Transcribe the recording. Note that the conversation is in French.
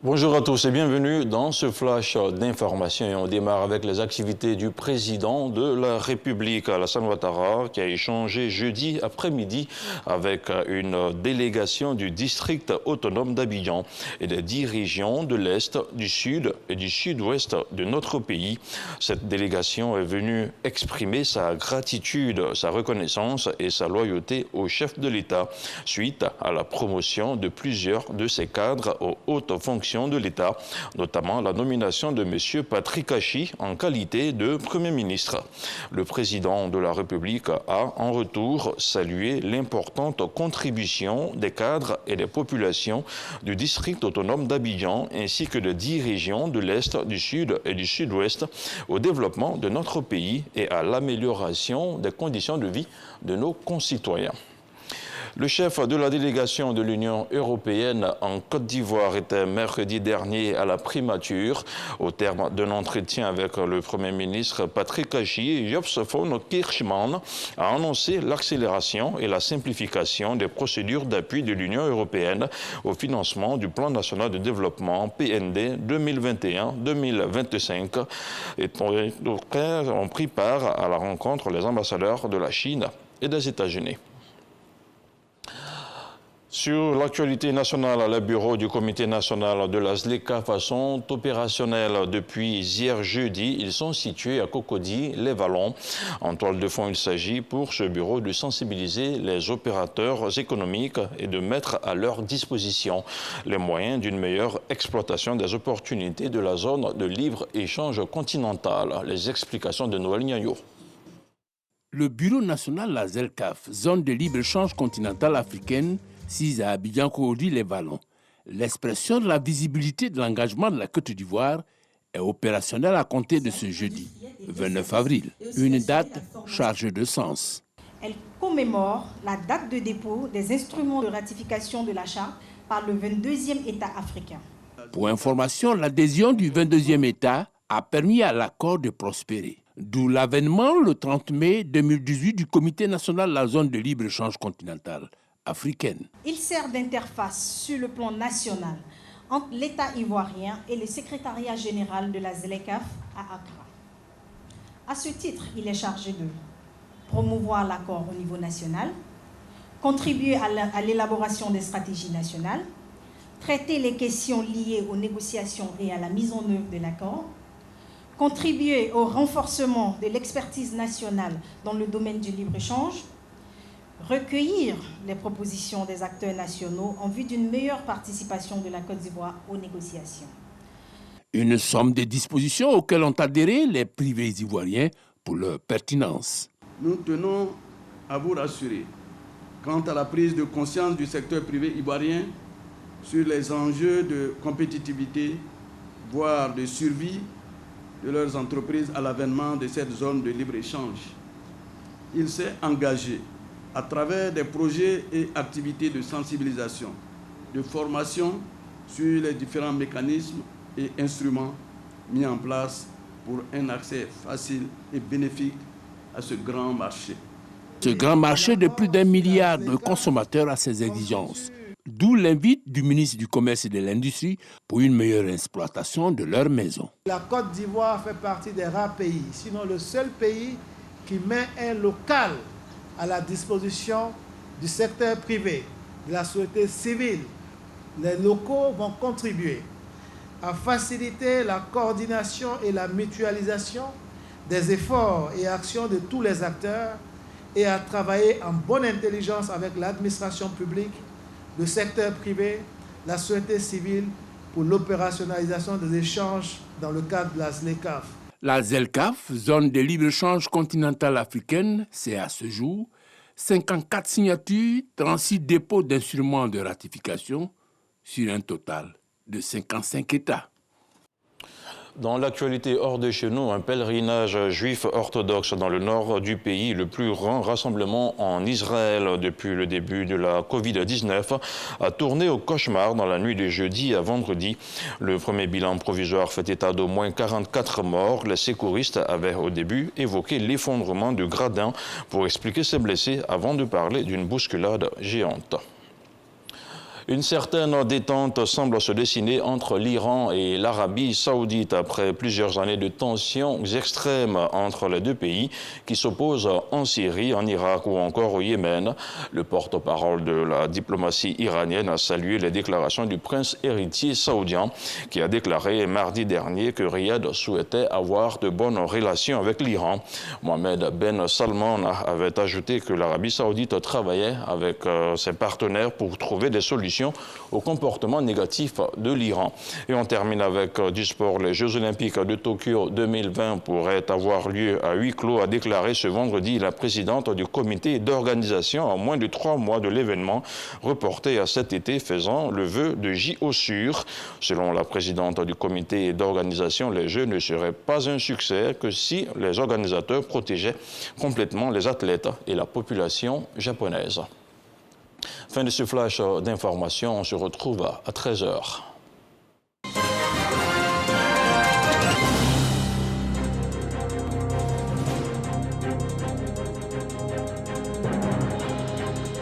Bonjour à tous et bienvenue dans ce flash d'information. Et on démarre avec les activités du président de la République, Alassane Ouattara, qui a échangé jeudi après-midi avec une délégation du district autonome d'Abidjan et des 10 régions de l'Est, du Sud et du Sud-Ouest de notre pays. Cette délégation est venue exprimer sa gratitude, sa reconnaissance et sa loyauté au chef de l'État suite à la promotion de plusieurs de ses cadres aux hautes fonctions de l'État, notamment la nomination de M. Patrick Achi en qualité de Premier ministre. Le président de la République a en retour salué l'importante contribution des cadres et des populations du district autonome d'Abidjan ainsi que de 10 régions de l'Est, du Sud et du Sud-Ouest au développement de notre pays et à l'amélioration des conditions de vie de nos concitoyens. Le chef de la délégation de l'Union européenne en Côte d'Ivoire était mercredi dernier à la primature. Au terme d'un entretien avec le Premier ministre Patrick Achi, Jops von Kirchmann a annoncé l'accélération et la simplification des procédures d'appui de l'Union européenne au financement du Plan national de développement PND 2021-2025 et ont pris part à la rencontre les ambassadeurs de la Chine et des États-Unis. Sur l'actualité nationale, les bureaux du Comité national de la ZLECAf sont opérationnels depuis hier jeudi. Ils sont situés à Cocody-les-Vallons. En toile de fond, il s'agit pour ce bureau de sensibiliser les opérateurs économiques et de mettre à leur disposition les moyens d'une meilleure exploitation des opportunités de la zone de libre-échange continentale. Les explications de Noël Niayo. Le bureau national la ZLECAf, zone de libre-échange continentale africaine, à Abidjan, Cocody-les-Vallons. L'expression de la visibilité de l'engagement de la Côte d'Ivoire est opérationnelle à compter de ce jeudi, 29 avril, une date chargée de sens. Elle commémore la date de dépôt des instruments de ratification de la Charte par le 22e État africain. Pour information, l'adhésion du 22e État a permis à l'accord de prospérer. D'où l'avènement le 30 mai 2018 du Comité national de la zone de libre-échange continentale africaine. Il sert d'interface sur le plan national entre l'État ivoirien et le secrétariat général de la ZLECAf à Accra. À ce titre, il est chargé de promouvoir l'accord au niveau national, contribuer à l'élaboration des stratégies nationales, traiter les questions liées aux négociations et à la mise en œuvre de l'accord, contribuer au renforcement de l'expertise nationale dans le domaine du libre-échange, recueillir les propositions des acteurs nationaux en vue d'une meilleure participation de la Côte d'Ivoire aux négociations. Une somme de dispositions auxquelles ont adhéré les privés ivoiriens pour leur pertinence. Nous tenons à vous rassurer quant à la prise de conscience du secteur privé ivoirien sur les enjeux de compétitivité, voire de survie de leurs entreprises à l'avènement de cette zone de libre-échange. Il s'est engagé à travers des projets et activités de sensibilisation, de formation sur les différents mécanismes et instruments mis en place pour un accès facile et bénéfique à ce grand marché. Ce grand marché de plus d'1 milliard de consommateurs a ses exigences. D'où l'invite du ministre du Commerce et de l'Industrie pour une meilleure exploitation de leurs maisons. La Côte d'Ivoire fait partie des rares pays, sinon le seul pays qui met un local à la disposition du secteur privé, de la société civile. Les locaux vont contribuer à faciliter la coordination et la mutualisation des efforts et actions de tous les acteurs et à travailler en bonne intelligence avec l'administration publique, le secteur privé, la société civile pour l'opérationnalisation des échanges dans le cadre de la ZLECAf. La ZLECAf, zone de libre-échange continentale africaine, c'est à ce jour 54 signatures, 36 dépôts d'instruments de ratification sur un total de 55 États. Dans l'actualité hors de chez nous, un pèlerinage juif orthodoxe dans le nord du pays, le plus grand rassemblement en Israël depuis le début de la Covid-19, a tourné au cauchemar dans la nuit de jeudi à vendredi. Le premier bilan provisoire fait état d'au moins 44 morts. Les secouristes avaient au début évoqué l'effondrement du gradin pour expliquer ces blessés avant de parler d'une bousculade géante. Une certaine détente semble se dessiner entre l'Iran et l'Arabie saoudite après plusieurs années de tensions extrêmes entre les deux pays qui s'opposent en Syrie, en Irak ou encore au Yémen. Le porte-parole de la diplomatie iranienne a salué les déclarations du prince héritier saoudien qui a déclaré mardi dernier que Riyad souhaitait avoir de bonnes relations avec l'Iran. Mohamed Ben Salman avait ajouté que l'Arabie saoudite travaillait avec ses partenaires pour trouver des solutions au comportement négatif de l'Iran. Et on termine avec du sport. Les Jeux Olympiques de Tokyo 2020 pourraient avoir lieu à huis clos, a déclaré ce vendredi la présidente du comité d'organisation à moins de 3 mois de l'événement reporté à cet été, faisant le vœu de JO sûr. Selon la présidente du comité d'organisation, les Jeux ne seraient pas un succès que si les organisateurs protégeaient complètement les athlètes et la population japonaise. Fin de ce flash d'information, on se retrouve à 13h.